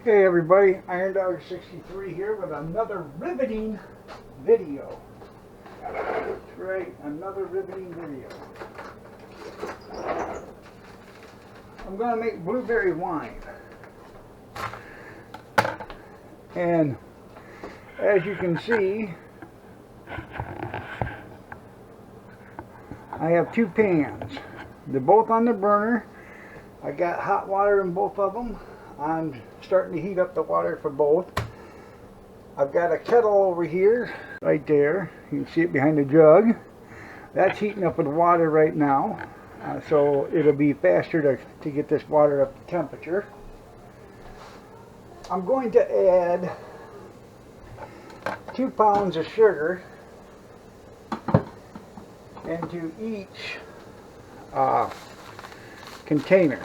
Hey everybody, Iron Dog 63 here with another riveting video. That's right, another riveting video. I'm going to make blueberry wine. And as you can see, I have two pans. They're both on the burner. I got hot water in both of them. I'm starting to heat up the water for both. I've got a kettle over here, right there. You can see it behind the jug. That's heating up with water right now. So it'll be faster to get this water up to temperature. I'm going to add 2 pounds of sugar into each container.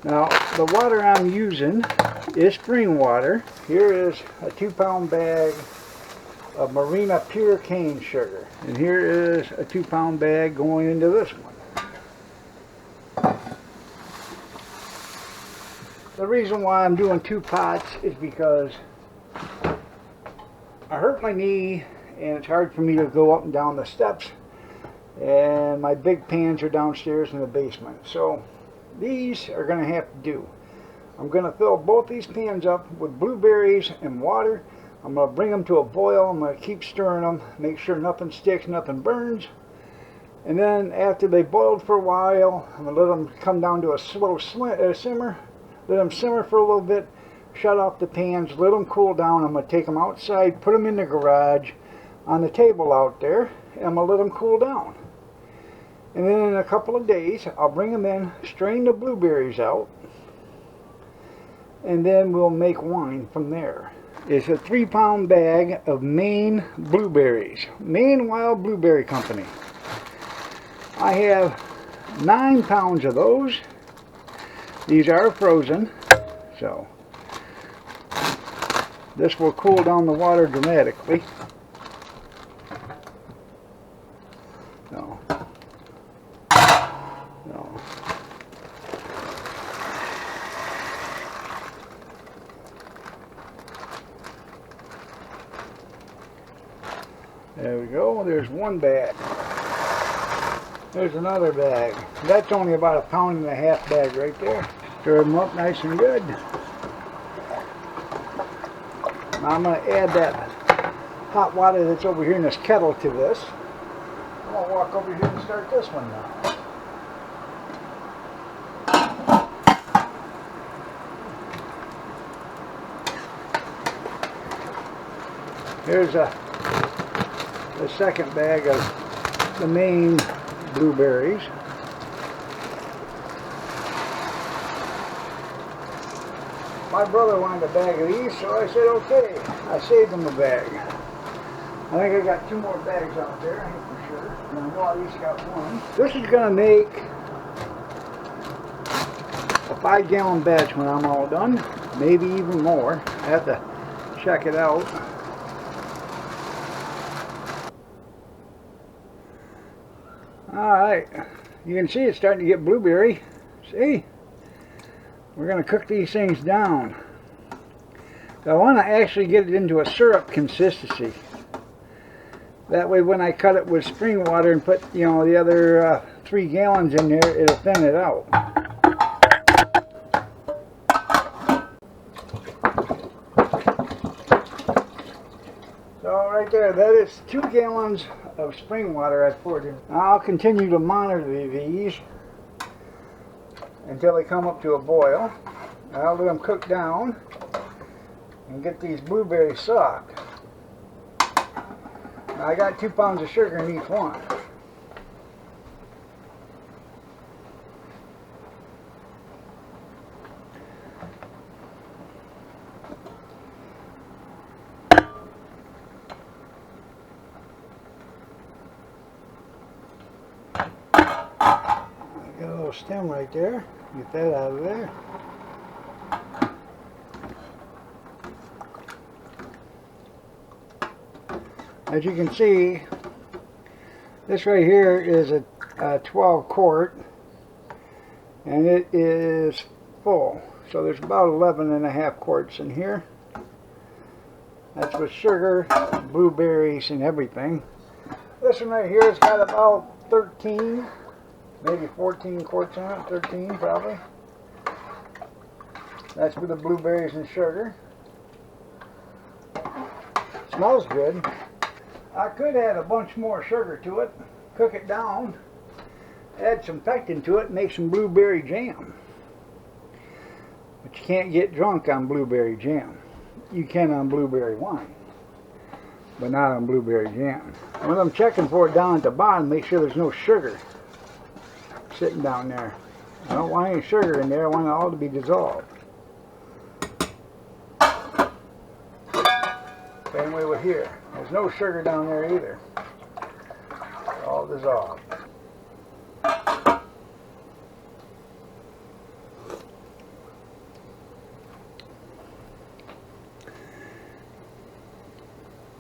Now, the water I'm using is spring water. Here is a 2-pound bag of Marina Pure cane sugar. And here is a 2-pound bag going into this one. The reason why I'm doing 2 pots is because I hurt my knee and it's hard for me to go up and down the steps. And my big pans are downstairs in the basement. So these are going to have to do. I'm going to fill both these pans up with blueberries and water. I'm going to bring them to a boil. I'm going to keep stirring them, make sure nothing sticks, nothing burns. And then after they boiled for a while, I'm going to let them come down to a slow simmer. Let them simmer for a little bit. Shut off the pans, let them cool down. I'm going to take them outside, put them in the garage on the table out there, and I'm going to let them cool down. And then in a couple of days, I'll bring them in, strain the blueberries out, and then we'll make wine from there. It's a 3-pound bag of Maine blueberries. Maine Wild Blueberry Company. I have 9 pounds of those. These are frozen, so this will cool down the water dramatically. So. There we go. There's one bag. There's another bag. That's only about 1.5 pound bag right there. Stir them up nice and good. Now I'm going to add that hot water that's over here in this kettle to this. I'm going to walk over here and start this one now. Here's the second bag of the Maine blueberries. My brother wanted a bag of these, so I said okay. I saved him a bag. I think I got 2 more bags out there, I ain't for sure. And I know I at least got one. This is going to make a 5-gallon batch when I'm all done. Maybe even more. I have to check it out. Alright, you can see it's starting to get blueberry. See? We're going to cook these things down. So I want to actually get it into a syrup consistency. That way when I cut it with spring water and put, you know, the other 3 gallons in there, it'll thin it out. So right there, that is 2 gallons of spring water I poured in. I'll continue to monitor these until they come up to a boil. I'll let them cook down and get these blueberries soft. Now I got 2 pounds of sugar in each one. Got a little stem right there. Get that out of there. As you can see, this right here is a 12 quart and it is full. So there's about 11.5 quarts in here. That's with sugar, blueberries, and everything. This one right here has got about 13, maybe 14 quarts in it, 13 probably. That's with the blueberries and sugar. Smells good. I could add a bunch more sugar to it, cook it down, add some pectin to it, and make some blueberry jam. But you can't get drunk on blueberry jam. You can on blueberry wine, but not on blueberry jam. When I'm checking for it down at the bottom, make sure there's no sugar sitting down there. I don't want any sugar in there. I want it all to be dissolved. Same way with here. There's no sugar down there either. It's all dissolved.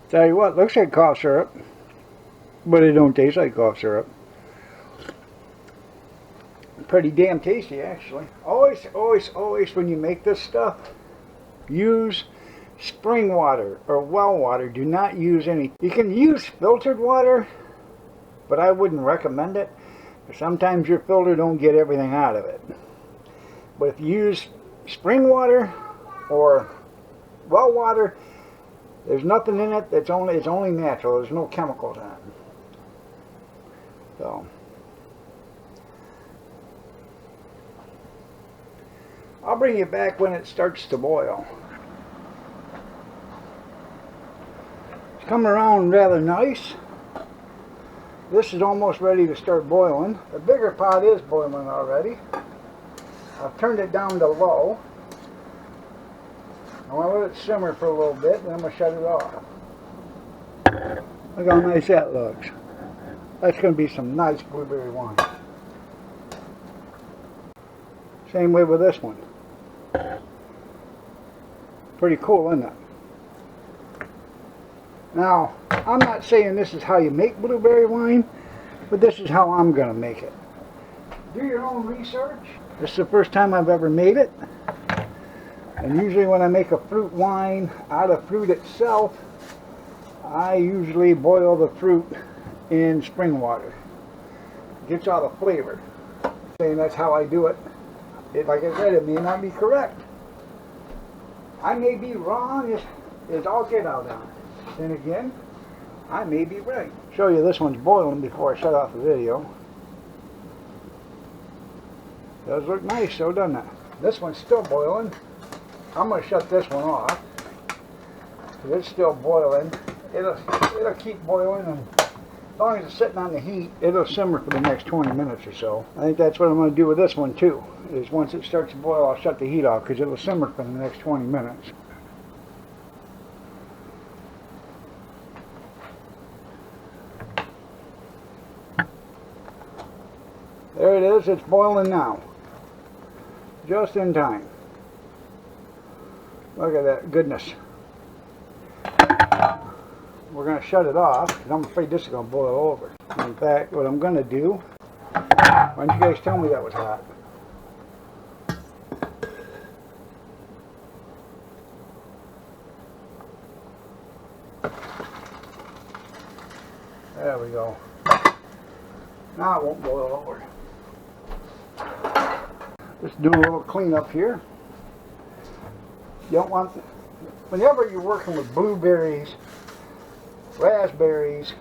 Tell you what, looks like cough syrup, but it don't taste like cough syrup. Pretty damn tasty, actually. Always when you make this stuff, use spring water or well water. Do not use any. You can use filtered water, but I wouldn't recommend it. Sometimes your filter don't get everything out of it. But if you use spring water or well water, there's nothing in it. It's only natural. There's no chemicals in it. So I'll bring you back when it starts to boil. It's coming around rather nice. This is almost ready to start boiling. The bigger pot is boiling already. I've turned it down to low. I want to let it simmer for a little bit, then I'm going to shut it off. Look how nice that looks. That's going to be some nice blueberry wine. Same way with this one. Pretty cool, isn't it? Now, I'm not saying this is how you make blueberry wine, but this is how I'm going to make it. Do your own research. This is the first time I've ever made it. And usually when I make a fruit wine out of fruit itself, I usually boil the fruit in spring water. It gets all the flavor. Saying that's how I do it. Like I said, it may not be correct. I may be wrong as all get out on it. Then again, I may be right. Show you this one's boiling before I shut off the video. Does look nice, so doesn't it? This one's still boiling. I'm going to shut this one off. It's still boiling. It'll keep boiling, and as long as it's sitting on the heat, it'll simmer for the next 20 minutes or so. I think that's what I'm going to do with this one too. Is once it starts to boil, I'll shut the heat off because it'll simmer for the next 20 minutes. There it is. It's boiling now. Just in time. Look at that goodness. We're going to shut it off because I'm afraid this is going to boil over. In fact, what I'm going to do, why don't you guys tell me that was hot? There we go. Now it won't boil over. Just do a little cleanup here. You don't want, whenever you're working with blueberries, raspberries,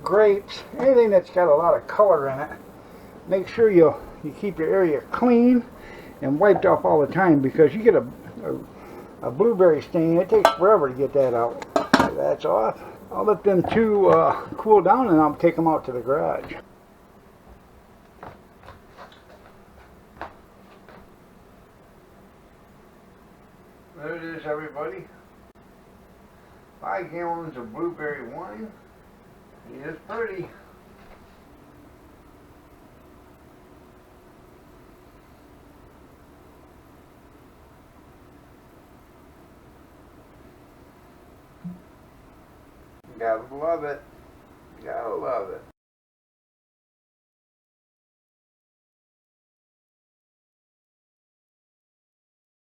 grapes, anything that's got a lot of color in it, make sure you keep your area clean and wiped off all the time, because you get a blueberry stain, it takes forever to get that out. So that's off. I'll let them two cool down, and I'll take them out to the garage. There it is, everybody. 5 gallons of blueberry wine. It is pretty. Gotta love it. Gotta love it.